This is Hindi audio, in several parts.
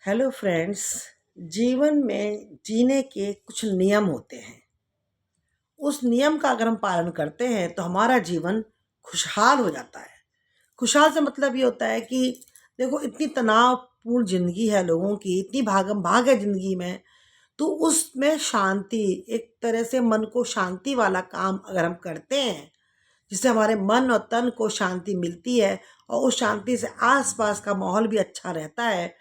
Hello friends. जीवन में जीने के कुछ नियम होते हैं। उस नियम का अगर हम पालन करते हैं तो हमारा जीवन खुशहाल हो जाता है। खुशहाल से मतलब ये होता है कि देखो, इतनी तनावपूर्ण ज़िंदगी है लोगों की, इतनी भागम भाग है ज़िंदगी में, तो उसमें शांति, एक तरह से मन को शांति वाला काम अगर हम करते हैं, जिससे हमारे मन और तन को शांति मिलती है और उस शांति से आसपास का माहौल भी अच्छा रहता है,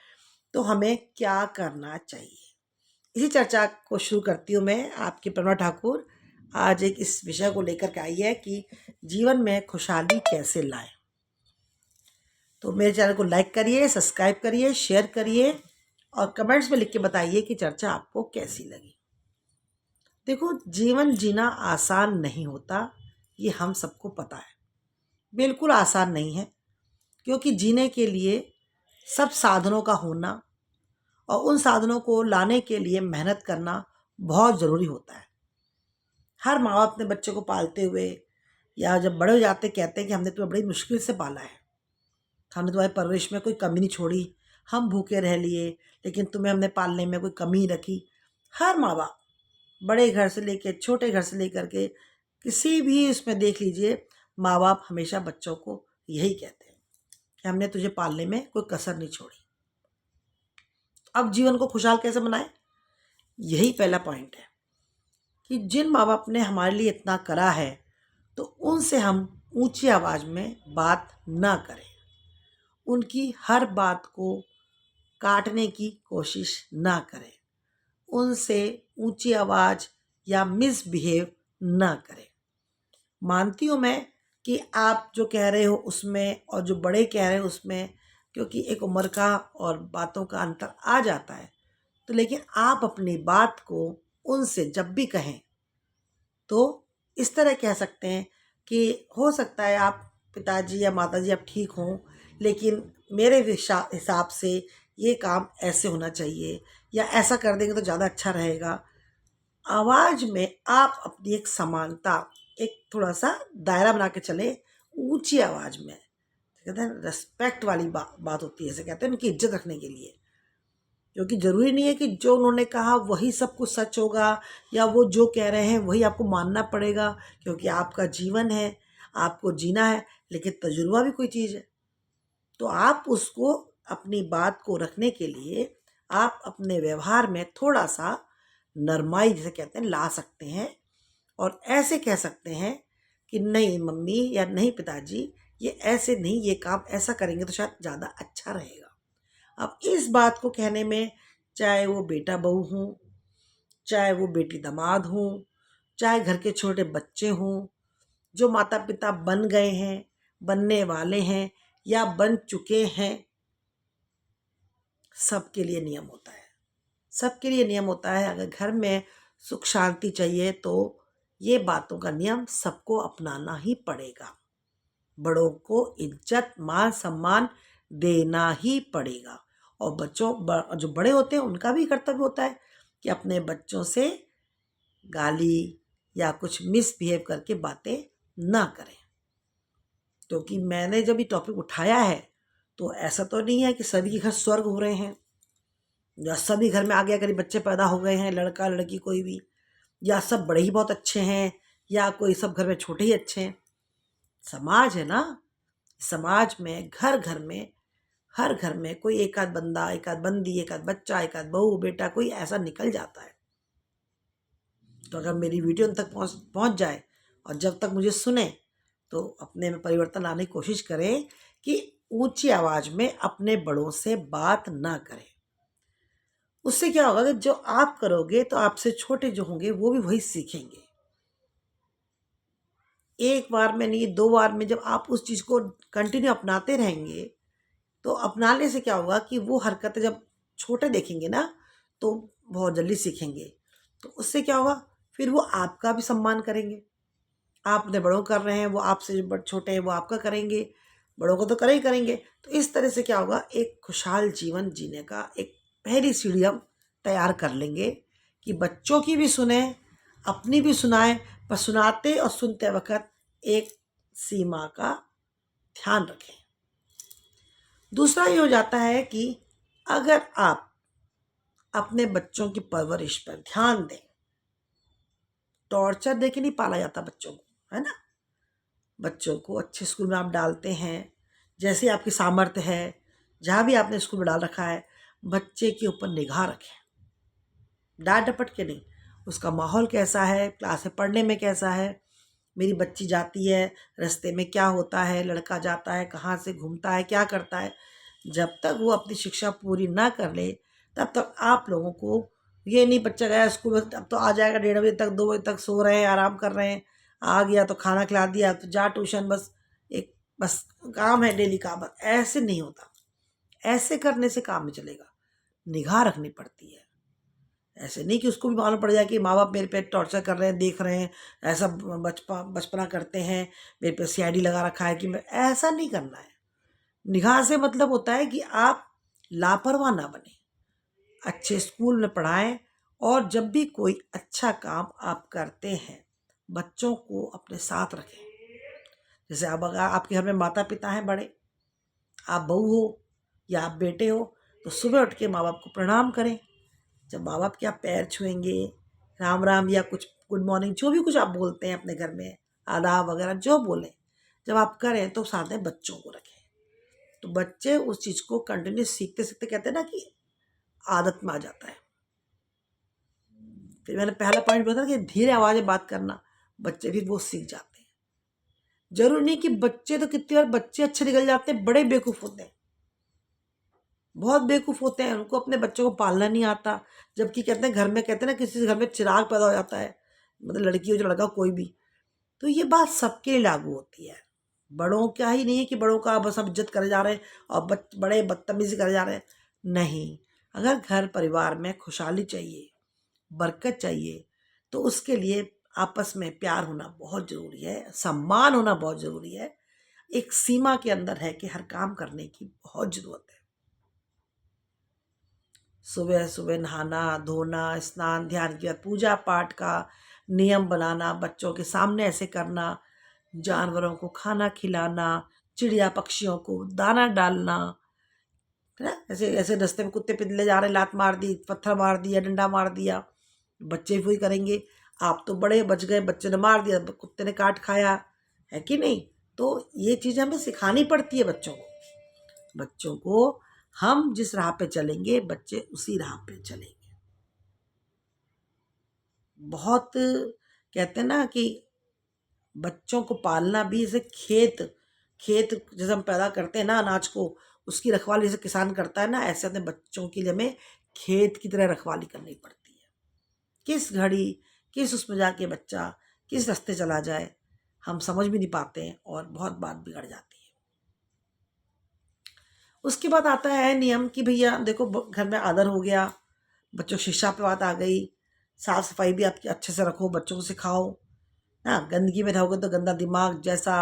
तो हमें क्या करना चाहिए। इसी चर्चा को शुरू करती हूँ मैं, आपकी प्रणव ठाकुर। आज एक इस विषय को लेकर के आई है कि जीवन में खुशहाली कैसे लाएं। तो मेरे चैनल को लाइक करिए, सब्सक्राइब करिए, शेयर करिए और कमेंट्स में लिख के बताइए कि चर्चा आपको कैसी लगी। देखो, जीवन जीना आसान नहीं होता, ये हम सबको पता है। बिल्कुल आसान नहीं है, क्योंकि जीने के लिए सब साधनों का होना और उन साधनों को लाने के लिए मेहनत करना बहुत ज़रूरी होता है। हर माँ बाप अपने बच्चे को पालते हुए या जब बड़े हो जाते कहते हैं कि हमने तुम्हें बड़ी मुश्किल से पाला है, हमने तुम्हारी परवरिश में कोई कमी नहीं छोड़ी, हम भूखे रह लिए लेकिन तुम्हें हमने पालने में कोई कमी नहीं रखी। हर माँ बाप, बड़े घर से लेकर छोटे घर से लेकर के किसी भी उसमें देख लीजिए, माँ बाप हमेशा बच्चों को यही कहते हैं कि हमने तुझे पालने में कोई कसर नहीं छोड़ी। अब जीवन को खुशहाल कैसे बनाएं, यही पहला पॉइंट है कि जिन माँ बाप ने हमारे लिए इतना करा है तो उनसे हम ऊंची आवाज़ में बात ना करें, उनकी हर बात को काटने की कोशिश ना करें, उनसे ऊंची आवाज़ या मिसबिहेव ना करें। मानती हूँ मैं कि आप जो कह रहे हो उसमें और जो बड़े कह रहे हो उसमें, क्योंकि एक उम्र का और बातों का अंतर आ जाता है, तो लेकिन आप अपनी बात को उनसे जब भी कहें तो इस तरह कह सकते हैं कि हो सकता है आप पिताजी या माताजी आप ठीक हों, लेकिन मेरे हिसाब से ये काम ऐसे होना चाहिए या ऐसा कर देंगे तो ज़्यादा अच्छा रहेगा। आवाज़ में आप अपनी एक समानता, एक थोड़ा सा दायरा बना के चले, ऊंची आवाज़ में। कहते हैं रिस्पेक्ट वाली बात होती है, ऐसे कहते हैं उनकी इज्जत रखने के लिए। क्योंकि ज़रूरी नहीं है कि जो उन्होंने कहा वही सब कुछ सच होगा या वो जो कह रहे हैं वही आपको मानना पड़ेगा, क्योंकि आपका जीवन है, आपको जीना है। लेकिन तजुर्बा भी कोई चीज़ है, तो आप उसको, अपनी बात को रखने के लिए आप अपने व्यवहार में थोड़ा सा नरमाई, जिसे कहते हैं, ला सकते हैं और ऐसे कह सकते हैं कि नहीं मम्मी या नहीं पिताजी, ये ऐसे नहीं, ये काम ऐसा करेंगे तो शायद ज़्यादा अच्छा रहेगा। अब इस बात को कहने में, चाहे वो बेटा बहू हों, चाहे वो बेटी दामाद हों, चाहे घर के छोटे बच्चे हों, जो माता पिता बन गए हैं, बनने वाले हैं या बन चुके हैं, सबके लिए नियम होता है। सबके लिए नियम होता है। अगर घर में सुख शांति चाहिए तो ये बातों का नियम सबको अपनाना ही पड़ेगा। बड़ों को इज्जत, मान सम्मान देना ही पड़ेगा। और जो बड़े होते हैं उनका भी कर्तव्य होता है कि अपने बच्चों से गाली या कुछ मिसबिहेव करके बातें ना करें। क्योंकि मैंने जब ये टॉपिक उठाया है तो ऐसा तो नहीं है कि सभी के घर स्वर्ग हो रहे हैं या सभी घर में आगे आकर बच्चे पैदा हो गए हैं, लड़का लड़की कोई भी, या सब बड़े ही बहुत अच्छे हैं या कोई सब घर में छोटे ही अच्छे हैं। समाज है ना, समाज में घर घर में, हर घर में कोई एक आध बंदा, एक आध बंदी, एक आध बच्चा, एक आध बहू बेटा, कोई ऐसा निकल जाता है। तो अगर मेरी वीडियो उन तक पहुंच जाए और जब तक मुझे सुने तो अपने में परिवर्तन लाने की कोशिश करें कि ऊंची आवाज़ में अपने बड़ों से बात ना करें। उससे क्या होगा कि जो आप करोगे तो आपसे छोटे जो होंगे वो भी वही सीखेंगे। एक बार में नहीं, दो बार में, जब आप उस चीज़ को कंटिन्यू अपनाते रहेंगे तो अपनाने से क्या होगा कि वो हरकतें जब छोटे देखेंगे ना तो बहुत जल्दी सीखेंगे। तो उससे क्या होगा, फिर वो आपका भी सम्मान करेंगे। आप अपने बड़ों कर रहे हैं, वो आपसे जो छोटे हैं वो आपका करेंगे, बड़ों को तो करे ही करेंगे। तो इस तरह से क्या होगा, एक खुशहाल जीवन जीने का एक पहली सीढ़ी हम तैयार कर लेंगे कि बच्चों की भी सुने, अपनी भी सुनाएं, पर सुनाते और सुनते वक्त एक सीमा का ध्यान रखें। दूसरा ये हो जाता है कि अगर आप अपने बच्चों की परवरिश पर ध्यान दें। टॉर्चर दे के नहीं पाला जाता बच्चों को, है ना। बच्चों को अच्छे स्कूल में आप डालते हैं, जैसे आपकी सामर्थ्य है, जहाँ भी आपने स्कूल में डाल रखा है, बच्चे के ऊपर निगाह रखें, डांट डपट के नहीं। उसका माहौल कैसा है, क्लास में पढ़ने में कैसा है, मेरी बच्ची जाती है, रास्ते में क्या होता है, लड़का जाता है, कहाँ से घूमता है, क्या करता है। जब तक वो अपनी शिक्षा पूरी ना कर ले तब तक आप लोगों को ये नहीं, बच्चा गया स्कूल में अब तो आ जाएगा 1:30 बजे तक, 2 बजे तक सो रहे हैं, आराम कर रहे हैं, आ गया तो खाना खिला दिया तो जा ट्यूशन, बस एक बस काम है डेली का, बस ऐसे नहीं होता। ऐसे करने से काम नहीं चलेगा, निगाह रखनी पड़ती है। ऐसे नहीं कि उसको भी मालूम पड़ जाए कि माँ बाप मेरे पे टॉर्चर कर रहे हैं, देख रहे हैं, ऐसा बचपना करते हैं, मेरे पे सीआईडी लगा रखा है, कि मैं ऐसा नहीं करना है। निगाह से मतलब होता है कि आप लापरवाह ना बने, अच्छे स्कूल में पढ़ाएं, और जब भी कोई अच्छा काम आप करते हैं बच्चों को अपने साथ रखें। जैसे अब अगर आपके घर में माता पिता हैं बड़े, आप बहू हो या आप बेटे हो, तो सुबह उठ के माँ बाप को प्रणाम करें। जब माँ बाप के आप पैर छुएंगे, राम राम या कुछ गुड मॉर्निंग जो भी कुछ आप बोलते हैं अपने घर में, आदाब वगैरह जो बोलें, जब आप करें तो साथ में बच्चों को रखें। तो बच्चे उस चीज़ को कंटिन्यू सीखते सीखते, कहते हैं ना कि आदत में आ जाता है। फिर मैंने पहला पॉइंट बताया कि धीरे आवाज़ में बात करना, बच्चे भी वो सीख जाते हैं। जरूरी नहीं कि बच्चे, तो कितनी बार बच्चे अच्छे निकल जाते हैं, बड़े बेवकूफ़ होते हैं, बहुत बेवकूफ़ होते हैं, उनको अपने बच्चों को पालना नहीं आता। जबकि कहते हैं घर में, कहते हैं ना किसी घर में चिराग पैदा हो जाता है, मतलब लड़की हो जो लड़का कोई भी, तो ये बात सबके लिए लागू होती है। बड़ों क्या ही नहीं है कि बड़ों का बस हम इज्जत करे जा रहे हैं और बड़े बदतमीजी करे जा रहे हैं, नहीं। अगर घर परिवार में खुशहाली चाहिए, बरकत चाहिए, तो उसके लिए आपस में प्यार होना बहुत ज़रूरी है, सम्मान होना बहुत ज़रूरी है, एक सीमा के अंदर है कि हर काम करने की बहुत ज़रूरत है। सुबह सुबह नहाना धोना, स्नान ध्यान के बाद पूजा पाठ का नियम बनाना, बच्चों के सामने ऐसे करना, जानवरों को खाना खिलाना, चिड़िया पक्षियों को दाना डालना, है ना। ऐसे ऐसे रास्ते में कुत्ते पिल्ले जा रहे, लात मार दी, पत्थर मार दिया, डंडा मार दिया, बच्चे भी वही करेंगे। आप तो बड़े बच गए, बच्चे ने मार दिया, कुत्ते ने काट खाया, है कि नहीं। तो ये चीज़ हमें सिखानी पड़ती है बच्चों को। बच्चों को हम जिस राह पे चलेंगे बच्चे उसी राह पे चलेंगे। बहुत कहते हैं ना कि बच्चों को पालना भी जैसे खेत खेत जैसे हम पैदा करते हैं ना अनाज को, उसकी रखवाली जैसे किसान करता है ना, ऐसे अपने बच्चों के लिए हमें खेत की तरह रखवाली करनी पड़ती है। किस घड़ी किस उसमें जाके बच्चा किस रास्ते चला जाए हम समझ भी नहीं पाते हैं, और बहुत बात बिगड़ जाती है। उसके बाद आता है नियम कि भैया देखो, घर में आदर हो गया, बच्चों की शिक्षा पे बात आ गई, साफ सफाई भी आपकी अच्छे से रखो, बच्चों को सिखाओ ना। गंदगी में रहोगे तो गंदा दिमाग, जैसा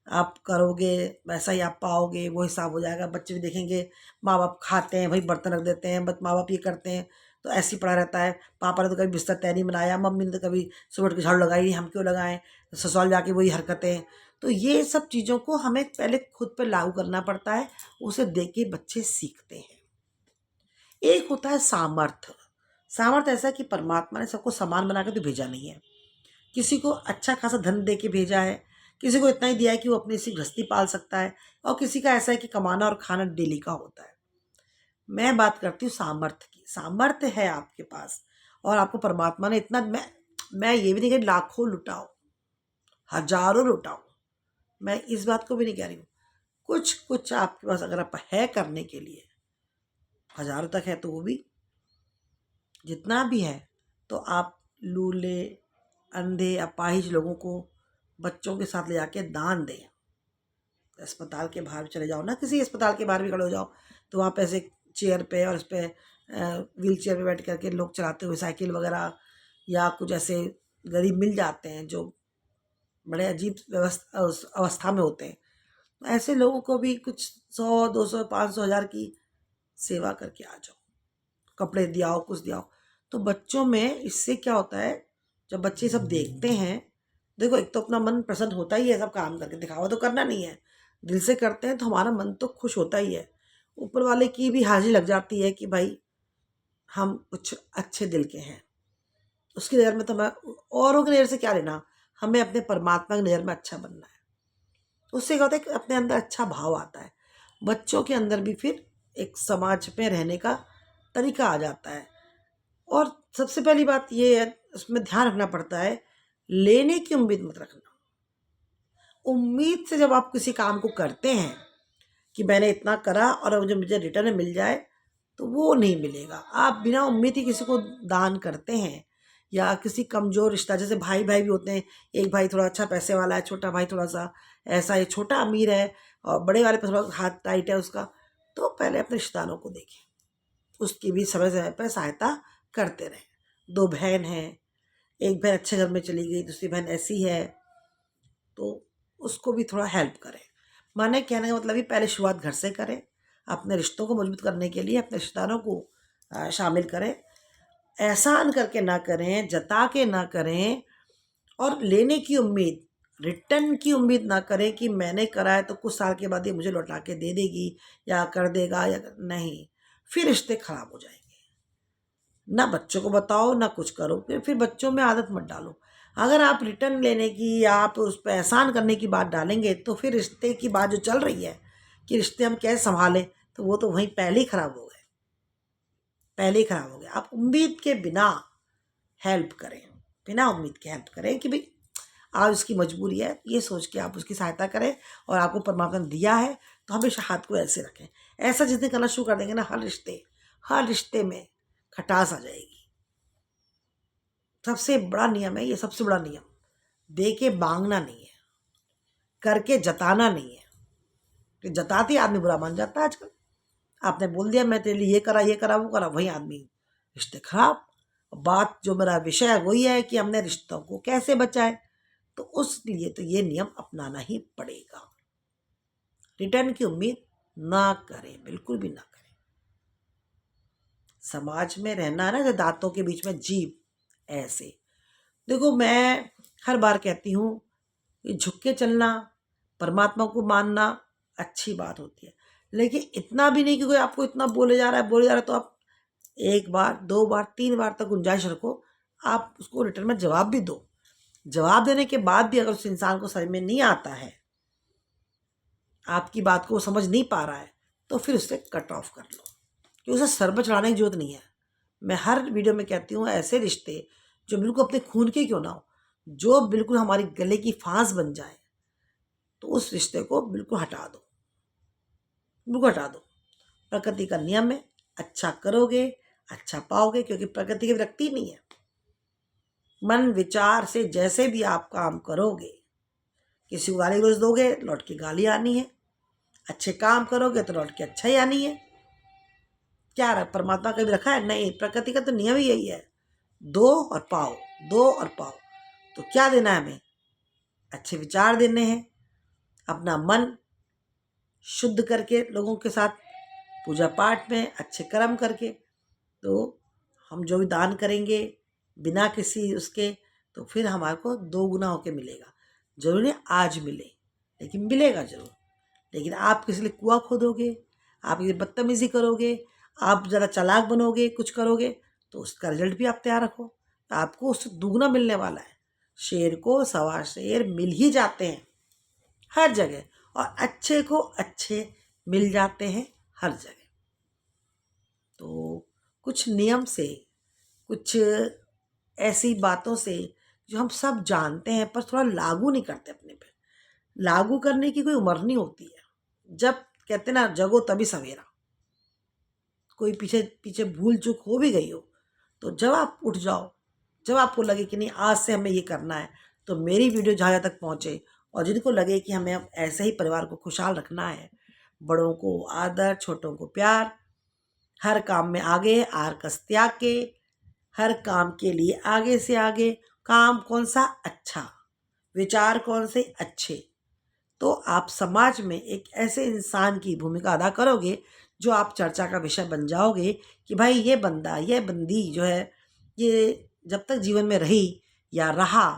आप करोगे वैसा ही आप पाओगे, वो हिसाब हो जाएगा। बच्चे भी देखेंगे माँ बाप खाते हैं, वही बर्तन रख देते हैं, बस माँ बाप ये करते हैं, तो ऐसे ही पड़ा रहता है। पापा ने तो कभी बिस्तर तय नहीं बनाया, मम्मी ने तो कभी सुबह उठ के झाड़ू लगाई, हम क्यों लगाएं, ससुराल जाके वही हरकतें। तो ये सब चीज़ों को हमें पहले खुद पर लागू करना पड़ता है, उसे देख के बच्चे सीखते हैं। एक होता है सामर्थ्य। सामर्थ्य ऐसा है कि परमात्मा ने सबको समान बना के तो भेजा नहीं है, किसी को अच्छा खासा धन दे के भेजा है, किसी को इतना ही दिया है कि वो अपनी सी गृहस्थी पाल सकता है, और किसी का ऐसा है कि कमाना और खाना डेली का होता है। मैं बात करती हूँ सामर्थ्य की। सामर्थ्य है आपके पास और आपको परमात्मा ने इतना, मैं ये भी नहीं कह रही लाखों लुटाओ, हजारों लुटाओ, मैं इस बात को भी नहीं कह रही हूँ। कुछ कुछ आपके पास अगर आप है करने के लिए, हजारों तक है तो वो भी, जितना भी है, तो आप लूले अंधे अपाहिज लोगों को बच्चों के साथ ले जाके दान दें। अस्पताल के बाहर चले जाओ ना, किसी अस्पताल के बाहर भी खड़े हो जाओ, तो वहाँ पे ऐसे चेयर पे और उस पर व्हील चेयर पे बैठ करके लोग चलाते हुए साइकिल वगैरह, या कुछ ऐसे गरीब मिल जाते हैं जो बड़े अजीब अवस्था में होते हैं, तो ऐसे लोगों को भी कुछ 100 200 500 1000 की सेवा करके आ जाओ, कपड़े दियाओ, कुछ दियाओ। तो बच्चों में इससे क्या होता है, जब बच्चे सब देखते हैं, देखो एक तो अपना मन प्रसन्न होता ही है, सब काम करके दिखावा तो करना नहीं है, दिल से करते हैं तो हमारा मन तो खुश होता ही है, ऊपर वाले की भी हाजिरी लग जाती है कि भाई हम कुछ अच्छे दिल के हैं, उसकी नज़र में तो हमें औरों की नज़र से क्या लेना, हमें अपने परमात्मा की नज़र में अच्छा बनना है। उससे क्या होता है कि अपने अंदर अच्छा भाव आता है, बच्चों के अंदर भी फिर एक समाज में रहने का तरीका आ जाता है। और सबसे पहली बात ये है, उसमें ध्यान रखना पड़ता है, लेने की उम्मीद मत रखना। उम्मीद से जब आप किसी काम को करते हैं कि मैंने इतना करा और अब जो मुझे रिटर्न मिल जाए, तो वो नहीं मिलेगा। आप बिना उम्मीद ही किसी को दान करते हैं या किसी कमज़ोर रिश्ता, जैसे भाई भाई भी होते हैं, एक भाई थोड़ा अच्छा पैसे वाला है, छोटा भाई थोड़ा सा ऐसा है, छोटा अमीर है और बड़े वाले पे थोड़ा हाथ टाइट है उसका, तो पहले अपने रिश्तेदारों को देखें, उसकी भी समय समय पर सहायता करते रहें। दो बहन हैं, एक बहन अच्छे घर में चली गई, दूसरी बहन ऐसी है, तो उसको भी थोड़ा हेल्प करें। माने कहने का मतलब ही पहले शुरुआत घर से करें, अपने रिश्तों को मजबूत करने के लिए अपने रिश्तेदारों को शामिल करें। एहसान करके ना करें, जता के ना करें, और लेने की उम्मीद, रिटर्न की उम्मीद ना करें कि मैंने करा है तो कुछ साल के बाद ये मुझे लौटा के दे देगी या कर देगा, या नहीं, फिर रिश्ते खराब हो जाएंगे। ना बच्चों को बताओ ना कुछ करो, फिर बच्चों में आदत मत डालो। अगर आप रिटर्न लेने की या आप उस पर एहसान करने की बात डालेंगे तो फिर रिश्ते की बात जो चल रही है कि रिश्ते हम कैसे संभालें, तो वो तो वहीं पहले ही खराब हो गए, पहले ही खराब हो गए। आप उम्मीद के बिना हेल्प करें, बिना उम्मीद के हेल्प करें कि भाई आज उसकी मजबूरी है, ये सोच के आप उसकी सहायता करें, और आपको परमात्मा ने दिया है तो हमेशा हाथ को ऐसे रखें। ऐसा जितने करना शुरू कर देंगे ना, हर रिश्ते में खटास आ जाएगी। सबसे बड़ा नियम है ये, सबसे बड़ा नियम, दे के मांगना नहीं है, करके जताना नहीं है। कि जताते आदमी बुरा मान जाता है आजकल। आपने बोल दिया मैं तेरे लिए ये करा वो करा, वही आदमी रिश्ते खराब। बात जो मेरा विषय है वही है कि हमने रिश्तों को कैसे बचाए, तो उस लिए तो ये नियम अपनाना ही पड़ेगा। रिटर्न की उम्मीद ना करें, बिल्कुल भी ना करें। समाज में रहना ना, जो दांतों के बीच में जीभ ऐसे, देखो मैं हर बार कहती हूँ, ये झुक के चलना, परमात्मा को मानना अच्छी बात होती है, लेकिन इतना भी नहीं कि कोई आपको इतना बोले जा रहा है तो आप एक बार दो बार तीन बार तक गुंजाइश रखो, आप उसको रिटर्न में जवाब भी दो। जवाब देने के बाद भी अगर उस इंसान को समझ में नहीं आता है, आपकी बात को वो समझ नहीं पा रहा है, तो फिर उससे कट ऑफ कर लो, कि उसे सर पर चढ़ाने की जरूरत नहीं है। मैं हर वीडियो में कहती हूँ, ऐसे रिश्ते जो बिल्कुल अपने खून के क्यों ना हो, जो बिल्कुल हमारी गले की फांस बन जाए, तो उस रिश्ते को बिल्कुल हटा दो, बिल्कुल हटा दो। प्रकृति का नियम है, अच्छा करोगे अच्छा पाओगे, क्योंकि प्रकृति की विरक्ति नहीं है। मन विचार से जैसे भी आप काम करोगे, किसी को गाली गलौज दोगे लौट के गाली आनी है, अच्छे काम करोगे तो लौट के अच्छा ही आनी है। क्या परमात्मा कभी रखा है? नहीं, प्रकृति का तो नियम ही यही है, दो और पाओ, दो और पाओ। तो क्या देना है हमें? अच्छे विचार देने हैं, अपना मन शुद्ध करके लोगों के साथ पूजा पाठ में अच्छे कर्म करके, तो हम जो भी दान करेंगे बिना किसी उसके, तो फिर हमारे को दो गुना होके मिलेगा। जरूर नहीं आज मिले, लेकिन मिलेगा जरूर। लेकिन आप किसी लिए कुआं खोदोगे, आप ये बदतमीजी करोगे, आप ज़रा चालाक बनोगे, कुछ करोगे, तो उसका रिजल्ट भी आप तैयार रखो, तो आपको उससे दुगना मिलने वाला है। शेर को सवा शेर मिल ही जाते हैं हर जगह, और अच्छे को अच्छे मिल जाते हैं हर जगह। तो कुछ नियम से, कुछ ऐसी बातों से जो हम सब जानते हैं पर थोड़ा लागू नहीं करते अपने पे। लागू करने की कोई उम्र नहीं होती है। जब कहते ना जगो तभी सवेरा, कोई पीछे पीछे भूल चूक हो भी गई हो, तो जब आप उठ जाओ, जब आपको लगे कि नहीं आज से हमें ये करना है, तो मेरी वीडियो जहाँ तक पहुँचे, और जिनको लगे कि हमें अब ऐसे ही परिवार को खुशहाल रखना है, बड़ों को आदर छोटों को प्यार, हर काम में आगे आर कस त्याग के, हर काम के लिए आगे से आगे, काम कौन सा अच्छा, विचार कौन से अच्छे, तो आप समाज में एक ऐसे इंसान की भूमिका अदा करोगे जो आप चर्चा का विषय बन जाओगे कि भाई ये बंदा ये बंदी जो है, ये जब तक जीवन में रही या रहा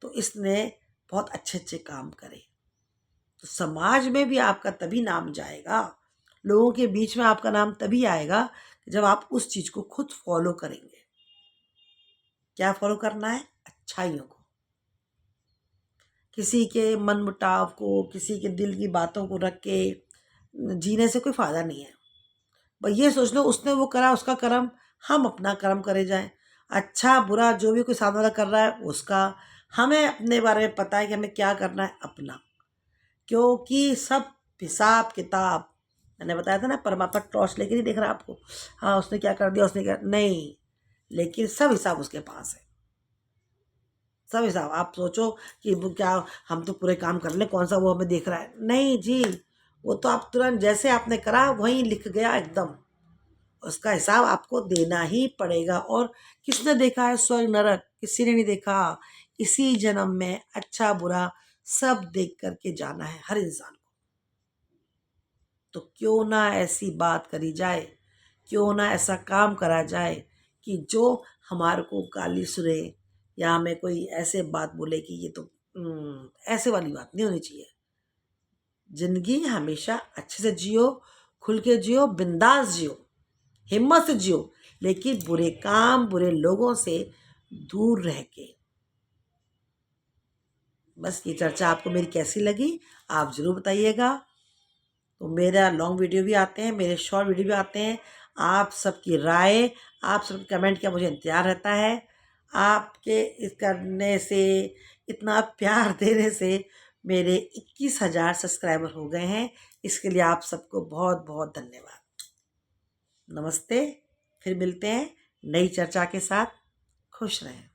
तो इसने बहुत अच्छे अच्छे काम करे। तो समाज में भी आपका तभी नाम जाएगा, लोगों के बीच में आपका नाम तभी आएगा जब आप उस चीज़ को खुद फॉलो करेंगे। क्या फॉलो करना है? अच्छाइयों को, किसी के मनमुटाव को, किसी के दिल की बातों को रख के जीने से कोई फ़ायदा नहीं है। बस ये सोच लो उसने वो करा, उसका कर्म, हम अपना कर्म करे जाएं। अच्छा बुरा जो भी कोई सामने वाला कर रहा है उसका, हमें अपने बारे में पता है कि हमें क्या करना है अपना। क्योंकि सब हिसाब किताब, मैंने बताया था ना, परमात्मा टॉर्च लेके नहीं देख रहा आपको, हाँ उसने क्या कर दिया, उसने क्या नहीं, लेकिन सब हिसाब उसके पास है। सब हिसाब, आप सोचो कि वो क्या, हम तो पूरे काम कर ले, कौन सा वो हमें देख रहा है, नहीं जी। वो तो आप तुरंत जैसे आपने करा वहीं लिख गया एकदम, उसका हिसाब आपको देना ही पड़ेगा। और किसने देखा है स्वर्ग नरक? किसी ने नहीं देखा। इसी जन्म में अच्छा बुरा सब देख करके जाना है हर इंसान को। तो क्यों ना ऐसी बात करी जाए, क्यों ना ऐसा काम करा जाए कि जो हमारे को गाली सुने या हमें कोई ऐसे बात बोले कि ये तो ऐसे वाली बात नहीं होनी चाहिए। जिंदगी हमेशा अच्छे से जियो, खुल के जियो, बिंदास जियो, हिम्मत से जियो, लेकिन बुरे काम बुरे लोगों से दूर रह के। बस ये चर्चा आपको मेरी कैसी लगी आप ज़रूर बताइएगा। तो मेरा लॉन्ग वीडियो भी आते हैं, मेरे शॉर्ट वीडियो भी आते हैं। आप सबकी राय, आप सबके कमेंट का मुझे इंतज़ार रहता है। आपके इस करने से, इतना प्यार देने से मेरे 21,000 सब्सक्राइबर हो गए हैं। इसके लिए आप सबको बहुत बहुत धन्यवाद। नमस्ते, फिर मिलते हैं नई चर्चा के साथ। खुश रहें।